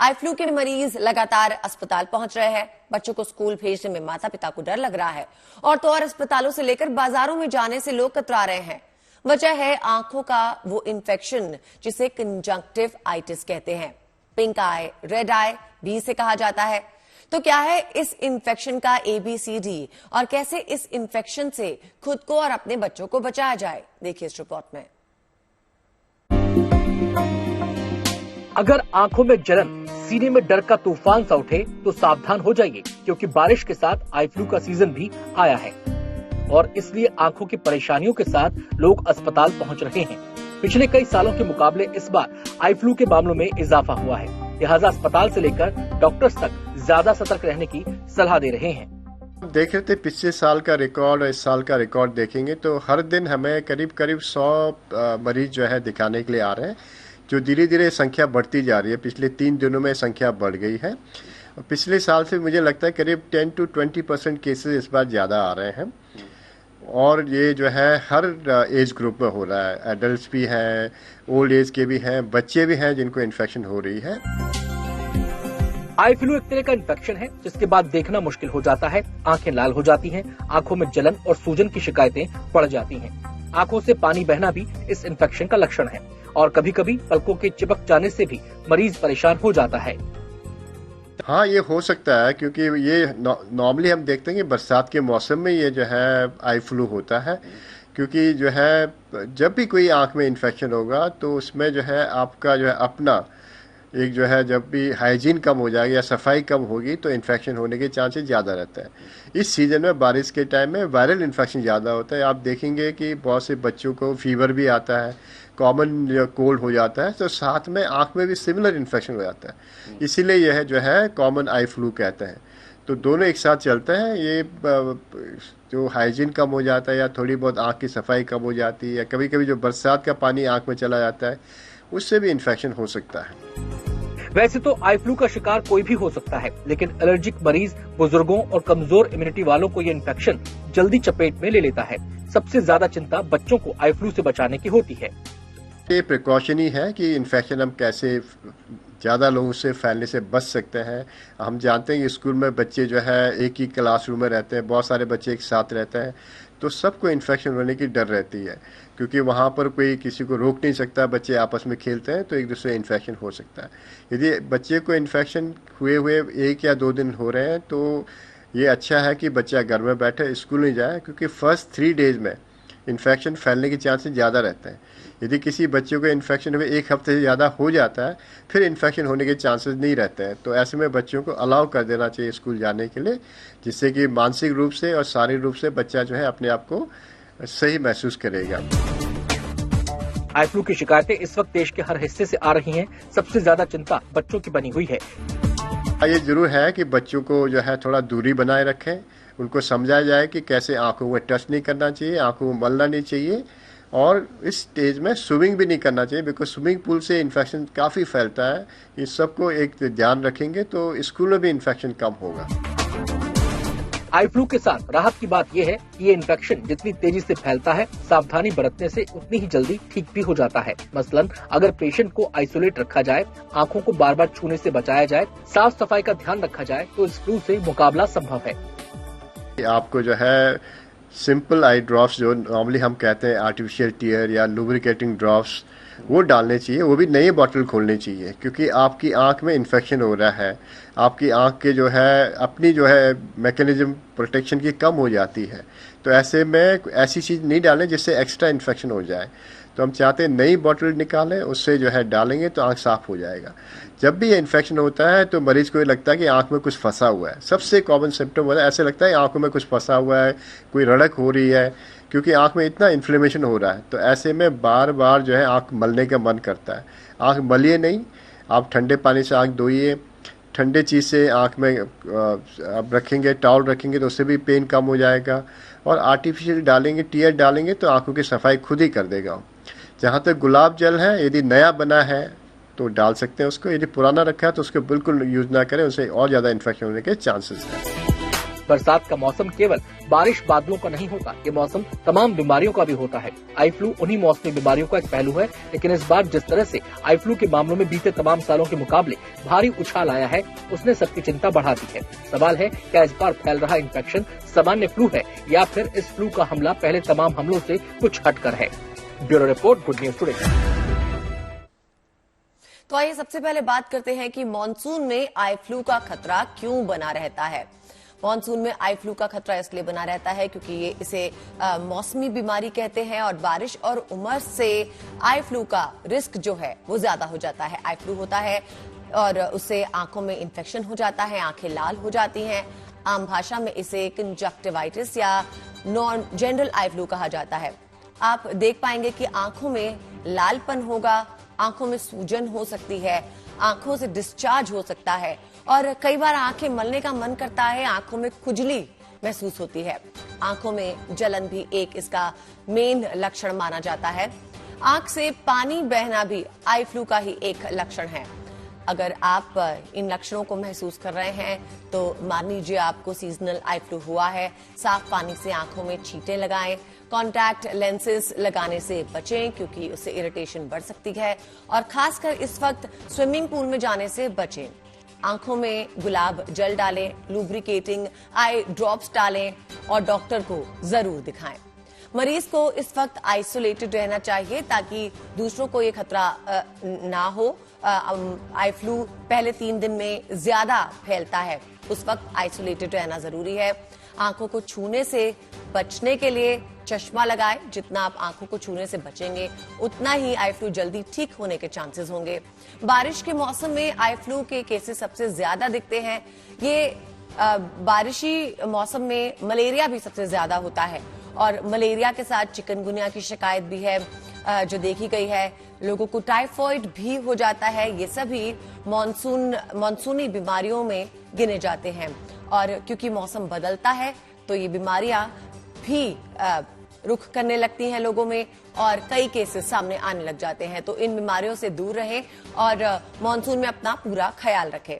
Eye flu के मरीज लगातार अस्पताल पहुंच रहे हैं। बच्चों को स्कूल भेजने में माता पिता को डर लग रहा है और तो और अस्पतालों से लेकर बाजारों में जाने से लोग कतरा रहे हैं। वजह है आंखों का वो इन्फेक्शन जिसे कंजंक्टिव आइटिस कहते हैं। पिंक आई, रेड आई भी इसे कहा जाता है। तो क्या है इस इन्फेक्शन का ABCD और कैसे इस इन्फेक्शन से खुद को और अपने बच्चों को बचाया जाए, देखिए इस रिपोर्ट में। अगर आंखों में जलन, सीने में डर का तूफान सा उठे तो सावधान हो जाइए, क्योंकि बारिश के साथ आई फ्लू का सीजन भी आया है और इसलिए आंखों की परेशानियों के साथ लोग अस्पताल पहुंच रहे हैं। पिछले कई सालों के मुकाबले इस बार आई फ्लू के मामलों में इजाफा हुआ है, लिहाजा अस्पताल से लेकर डॉक्टर्स तक ज्यादा सतर्क रहने की सलाह दे रहे हैं। देख रहे थे पिछले साल का रिकॉर्ड और इस साल का रिकॉर्ड देखेंगे तो हर दिन हमें करीब 100 मरीज जो है दिखाने के लिए आ रहे हैं, जो धीरे धीरे संख्या बढ़ती जा रही है। पिछले 3 दिनों में संख्या बढ़ गई है। पिछले साल से मुझे लगता है करीब 10 to 20% केसेस इस बार ज़्यादा आ रहे हैं और ये जो है हर एज ग्रुप में हो रहा है। एडल्ट्स भी हैं, ओल्ड एज के भी हैं, बच्चे भी हैं जिनको इन्फेक्शन हो रही है। आई फ्लू एक तरह का इन्फेक्शन है जिसके बाद देखना मुश्किल हो जाता है, आंखें लाल हो जाती हैं, आंखों में जलन और सूजन की शिकायतें बढ़ जाती हैं। आंखों से पानी बहना भी इस इन्फेक्शन का लक्षण है और कभी कभी पलकों के चिपक जाने से भी मरीज परेशान हो जाता है। हाँ, ये हो सकता है क्योंकि ये नॉर्मली हम देखते हैं कि बरसात के मौसम में ये जो है आई फ्लू होता है, क्योंकि जो है जब भी कोई आंख में इन्फेक्शन होगा तो उसमें जो है आपका जो है अपना एक जो है जब भी हाइजीन कम हो जाएगी या सफाई कम होगी तो इन्फेक्शन होने के चांसेस ज़्यादा रहते हैं। इस सीज़न में बारिश के टाइम में वायरल इन्फेक्शन ज़्यादा होता है। आप देखेंगे कि बहुत से बच्चों को फीवर भी आता है, कॉमन कोल्ड हो जाता है, तो साथ में आँख में भी सिमिलर इन्फेक्शन हो जाता है। इसीलिए यह जो है कॉमन आई फ्लू कहते हैं। तो दोनों एक साथ चलते हैं। ये जो हाइजीन कम हो जाता है या थोड़ी बहुत आँख की सफाई कम हो जाती है या कभी कभी जो बरसात का पानी आँख में चला जाता है, उससे भी इन्फेक्शन हो सकता है। वैसे तो आई फ्लू का शिकार कोई भी हो सकता है, लेकिन एलर्जिक मरीज, बुजुर्गों और कमजोर इम्यूनिटी वालों को ये इन्फेक्शन जल्दी चपेट में ले लेता है। सबसे ज्यादा चिंता बच्चों को आई फ्लू से बचाने की होती है। ये प्रिकॉशन ही है कि इन्फेक्शन हम कैसे ज़्यादा लोगों से फैलने से बच सकते हैं। हम जानते हैं कि स्कूल में बच्चे जो है एक ही क्लासरूम में रहते हैं, बहुत सारे बच्चे एक साथ रहते हैं, तो सबको इन्फेक्शन होने की डर रहती है क्योंकि वहाँ पर कोई किसी को रोक नहीं सकता। बच्चे आपस में खेलते हैं तो एक दूसरे इन्फेक्शन हो सकता है। यदि बच्चे को इन्फेक्शन हुए 1 या 2 दिन हो रहे हैं तो ये अच्छा है कि बच्चा घर में बैठे, स्कूल नहीं जाए, क्योंकि फर्स्ट 3 डेज में इन्फेक्शन फैलने के चांसेस ज़्यादा रहते हैं। यदि किसी बच्चे को इन्फेक्शन हुए 1 हफ्ते से ज़्यादा हो जाता है, फिर इन्फेक्शन होने के चांसेस नहीं रहते हैं। तो ऐसे में बच्चों को अलाउ कर देना चाहिए स्कूल जाने के लिए, जिससे कि मानसिक रूप से और शारीरिक रूप से बच्चा जो है अपने आप को सही महसूस करेगा। आई फ्लू की शिकायतें इस वक्त देश के हर हिस्से से आ रही हैं। सबसे ज्यादा चिंता बच्चों की बनी हुई है। ये जरूर है कि बच्चों को जो है थोड़ा दूरी बनाए रखें, उनको समझाया जाए कि कैसे आंखों में टच नहीं करना चाहिए, आंखों में मलना नहीं चाहिए और इस स्टेज में स्विमिंग भी नहीं करना चाहिए, बिकॉज स्विमिंग पूल से इन्फेक्शन काफ़ी फैलता है। इस सबको एक ध्यान रखेंगे तो स्कूल में भी इन्फेक्शन कम होगा। आई फ्लू के साथ राहत की बात यह है कि ये इन्फेक्शन जितनी तेजी से फैलता है, सावधानी बरतने से उतनी ही जल्दी ठीक भी हो जाता है। मसलन अगर पेशेंट को आइसोलेट रखा जाए, आंखों को बार बार छूने से बचाया जाए, साफ सफाई का ध्यान रखा जाए तो इस फ्लू से मुकाबला संभव है। आपको जो है सिंपल आई ड्रॉप्स, जो नॉर्मली हम कहते हैं आर्टिफिशियल टीयर या लुब्रिकेटिंग ड्रॉप्स, वो डालने चाहिए। वो भी नई बॉटल खोलनी चाहिए, क्योंकि आपकी आंख में इन्फेक्शन हो रहा है, आपकी आंख के जो है अपनी जो है मैकेनिज्म प्रोटेक्शन की कम हो जाती है। तो ऐसे में ऐसी चीज़ नहीं डालें जिससे एक्स्ट्रा इन्फेक्शन हो जाए। तो हम चाहते हैं नई बॉटल निकालें, उससे जो है डालेंगे तो आंख साफ हो जाएगा। जब भी ये इन्फेक्शन होता है तो मरीज को ये लगता है कि आंख में कुछ फंसा हुआ है। सबसे कॉमन सिम्टम होता है, ऐसे लगता है आंखों में कुछ फंसा हुआ है, कोई रड़क हो रही है, क्योंकि आंख में इतना इन्फ्लेमेशन हो रहा है। तो ऐसे में बार बार जो है आंख मलने का मन करता है। आंख मलिए नहीं, आप ठंडे पानी से आंख धोइए, ठंडे चीज़ से आंख में आप रखेंगे, टॉवल रखेंगे तो उससे भी पेन कम हो जाएगा। और आर्टिफिशियल डालेंगे, टीयर डालेंगे तो आंखों की सफाई खुद ही कर देगा। जहाँ तक गुलाब जल है, यदि नया बना है तो डाल सकते हैं उसको, यदि पुराना रखा है तो उसको बिल्कुल यूज़ ना करें, उससे और ज़्यादा इन्फेक्शन होने के चांसेस हैं। बरसात का मौसम केवल बारिश बादलों का नहीं होता, ये मौसम तमाम बीमारियों का भी होता है। आई फ्लू उन्हीं मौसमी बीमारियों का एक पहलू है, लेकिन इस बार जिस तरह से आई फ्लू के मामलों में बीते तमाम सालों के मुकाबले भारी उछाल आया है, उसने सबकी चिंता बढ़ा दी है। सवाल है, क्या इस बार फैल रहा इन्फेक्शन सामान्य फ्लू है या फिर इस फ्लू का हमला पहले तमाम हमलों से कुछ हटकर है? Bureau report, good news today. तो आइए सबसे पहले बात करते हैं कि मॉनसून में आई फ्लू का खतरा क्यों बना रहता है। मॉनसून में आई फ्लू का खतरा इसलिए बना रहता है क्योंकि इसे मौसमी बीमारी कहते हैं और बारिश और उमस से आई फ्लू का रिस्क जो है वो ज्यादा हो जाता है। आई फ्लू होता है और उससे आंखों में इन्फेक्शन हो जाता है, आंखें लाल हो जाती हैं। आम भाषा में इसे कंजक्टिवाइटिस या नॉन जनरल आई फ्लू कहा जाता है। आप देख पाएंगे कि आंखों में लालपन होगा, आंखों में सूजन हो सकती है, आंखों से डिस्चार्ज हो सकता है और कई बार आंखें मलने का मन करता है, आंखों में खुजली महसूस होती है। आंखों में जलन भी एक इसका मेन लक्षण माना जाता है। आंख से पानी बहना भी आई फ्लू का ही एक लक्षण है। अगर आप इन लक्षणों को महसूस कर रहे हैं तो मान लीजिए आपको सीजनल आई फ्लू हुआ है। साफ पानी से आंखों में छींटे लगाएं, कॉन्टैक्ट लेंसेज लगाने से बचें क्योंकि उससे इरिटेशन बढ़ सकती है और खासकर इस वक्त स्विमिंग पूल में जाने से बचें। आंखों में गुलाब जल डालें, लुब्रिकेटिंग आई ड्रॉप्स डालें और डॉक्टर को जरूर दिखाएं। मरीज को इस वक्त आइसोलेटेड रहना चाहिए ताकि दूसरों को ये खतरा ना हो। आई फ्लू पहले 3 दिन में ज्यादा फैलता है, उस वक्त आइसोलेटेड रहना जरूरी है। आंखों को छूने से बचने के लिए चश्मा लगाएं। जितना आप आंखों को छूने से बचेंगे उतना ही आई फ्लू जल्दी ठीक होने के चांसेस होंगे। बारिश के मौसम में आई फ्लू के केसेस सबसे ज्यादा दिखते हैं। ये बारिशी मौसम में मलेरिया भी सबसे ज्यादा होता है और मलेरिया के साथ चिकनगुनिया की शिकायत भी है जो देखी गई है। लोगों को टाइफॉइड भी हो जाता है। ये सभी मानसूनी बीमारियों में गिने जाते हैं और क्योंकि मौसम बदलता है तो ये बीमारियां भी रुख करने लगती हैं लोगों में और कई केसेस सामने आने लग जाते हैं। तो इन बीमारियों से दूर रहें और मानसून में अपना पूरा ख्याल रखें।